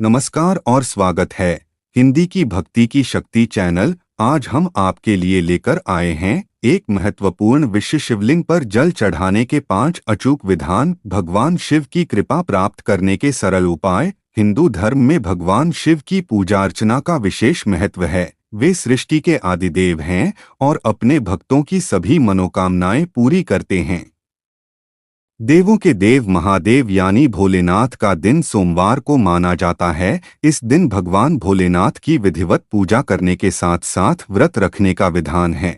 नमस्कार और स्वागत है हिंदी की भक्ति की शक्ति चैनल। आज हम आपके लिए लेकर आए हैं एक महत्वपूर्ण विषय, शिवलिंग पर जल चढ़ाने के 5 अचूक विधान, भगवान शिव की कृपा प्राप्त करने के सरल उपाय। हिंदू धर्म में भगवान शिव की पूजा अर्चना का विशेष महत्व है। वे सृष्टि के आदिदेव हैं और अपने भक्तों की सभी मनोकामनाएं पूरी करते हैं। देवों के देव महादेव यानी भोलेनाथ का दिन सोमवार को माना जाता है। इस दिन भगवान भोलेनाथ की विधिवत पूजा करने के साथ साथ व्रत रखने का विधान है।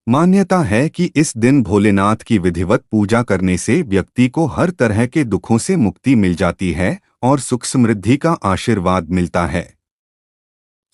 मान्यता है कि इस दिन भोलेनाथ की विधिवत पूजा करने से व्यक्ति को हर तरह के दुखों से मुक्ति मिल जाती है और सुख समृद्धि का आशीर्वाद मिलता है।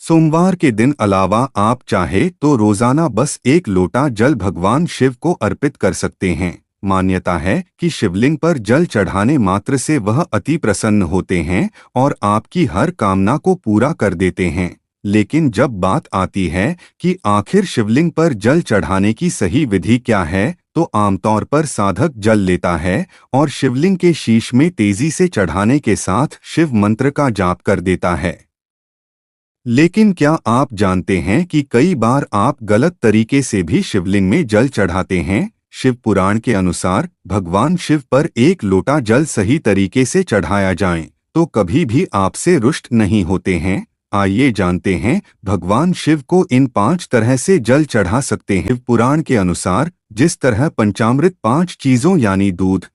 सोमवार के दिन अलावा आप चाहे तो रोजाना बस 1 लोटा जल भगवान शिव को अर्पित कर सकते हैं। मान्यता है कि शिवलिंग पर जल चढ़ाने मात्र से वह अति प्रसन्न होते हैं और आपकी हर कामना को पूरा कर देते हैं। लेकिन जब बात आती है कि आखिर शिवलिंग पर जल चढ़ाने की सही विधि क्या है, तो आमतौर पर साधक जल लेता है और शिवलिंग के शीश में तेजी से चढ़ाने के साथ शिव मंत्र का जाप कर देता है। लेकिन क्या आप जानते हैं कि कई बार आप गलत तरीके से भी शिवलिंग में जल चढ़ाते हैं? शिव पुराण के अनुसार भगवान शिव पर 1 लोटा जल सही तरीके से चढ़ाया जाए तो कभी भी आपसे रुष्ट नहीं होते हैं। आइए जानते हैं भगवान शिव को इन 5 तरह से जल चढ़ा सकते हैं। शिव पुराण के अनुसार जिस तरह पंचामृत 5 चीजों यानी दूध,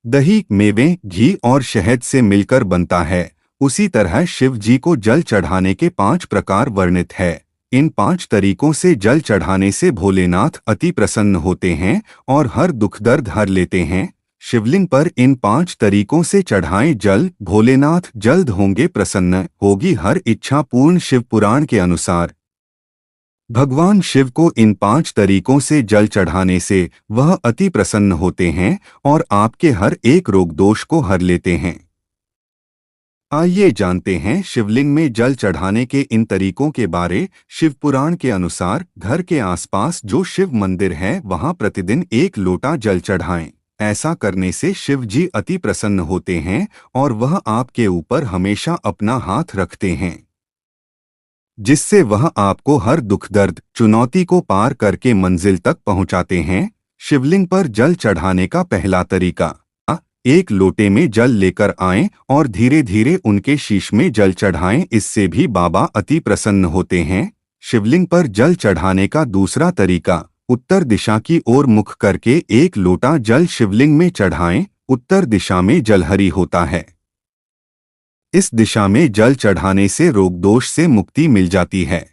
दही, मेवे, घी और शहद से मिलकर बनता है, उसी तरह शिव जी को जल चढ़ाने के 5 प्रकार वर्णित है। इन 5 तरीकों से जल चढ़ाने से भोलेनाथ अति प्रसन्न होते हैं और हर दुख दर्द हर लेते हैं। शिवलिंग पर इन 5 तरीकों से चढ़ाएं जल, भोलेनाथ जल्द होंगे प्रसन्न, होगी हर इच्छा पूर्ण। शिव पुराण के अनुसार भगवान शिव को इन 5 तरीकों से जल चढ़ाने से वह अति प्रसन्न होते हैं और आपके हर एक रोग दोष को हर लेते हैं। आइए जानते हैं शिवलिंग में जल चढ़ाने के इन तरीकों के बारे। शिव पुराण के अनुसार घर के आसपास जो शिव मंदिर है वहां प्रतिदिन 1 लोटा जल चढ़ाएं। ऐसा करने से शिव जी अति प्रसन्न होते हैं और वह आपके ऊपर हमेशा अपना हाथ रखते हैं, जिससे वह आपको हर दुख दर्द चुनौती को पार करके मंजिल तक पहुंचाते हैं। शिवलिंग पर जल चढ़ाने का पहला तरीका, 1 लोटे में जल लेकर आएं और धीरे धीरे उनके शीश में जल चढ़ाएं, इससे भी बाबा अति प्रसन्न होते हैं। शिवलिंग पर जल चढ़ाने का दूसरा तरीका, उत्तर दिशा की ओर मुख करके 1 लोटा जल शिवलिंग में चढ़ाएं। उत्तर दिशा में जलहरी होता है। इस दिशा में जल चढ़ाने से रोग दोष से मुक्ति मिल जाती है।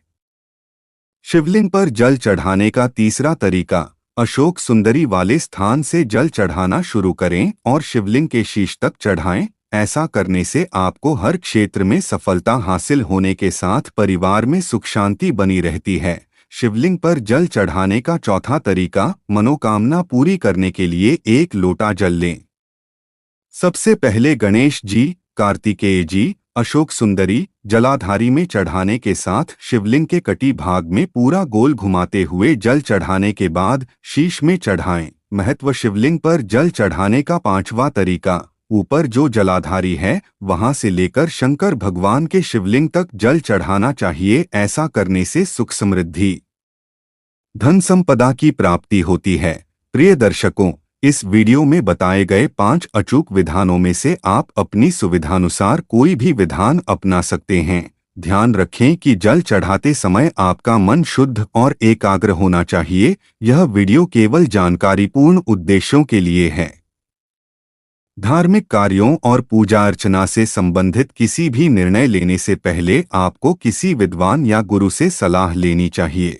शिवलिंग पर जल चढ़ाने का तीसरा तरीका, अशोक सुंदरी वाले स्थान से जल चढ़ाना शुरू करें और शिवलिंग के शीश तक चढ़ाएं। ऐसा करने से आपको हर क्षेत्र में सफलता हासिल होने के साथ परिवार में सुख शांति बनी रहती है। शिवलिंग पर जल चढ़ाने का चौथा तरीका, मनोकामना पूरी करने के लिए 1 लोटा जल लें। सबसे पहले गणेश जी, कार्तिकेय जी, अशोक सुंदरी, जलाधारी में चढ़ाने के साथ शिवलिंग के कटी भाग में पूरा गोल घुमाते हुए जल चढ़ाने के बाद शीश में चढ़ाएं। महत्व, शिवलिंग पर जल चढ़ाने का 5वां तरीका, ऊपर जो जलाधारी है वहां से लेकर शंकर भगवान के शिवलिंग तक जल चढ़ाना चाहिए। ऐसा करने से सुख समृद्धि, धन संपदा की प्राप्ति होती है। प्रिय दर्शकों, इस वीडियो में बताए गए 5 अचूक विधानों में से आप अपनी सुविधानुसार कोई भी विधान अपना सकते हैं। ध्यान रखें कि जल चढ़ाते समय आपका मन शुद्ध और एकाग्र होना चाहिए। यह वीडियो केवल जानकारीपूर्ण उद्देश्यों के लिए है। धार्मिक कार्यों और पूजा अर्चना से संबंधित किसी भी निर्णय लेने से पहले आपको किसी विद्वान या गुरु से सलाह लेनी चाहिए।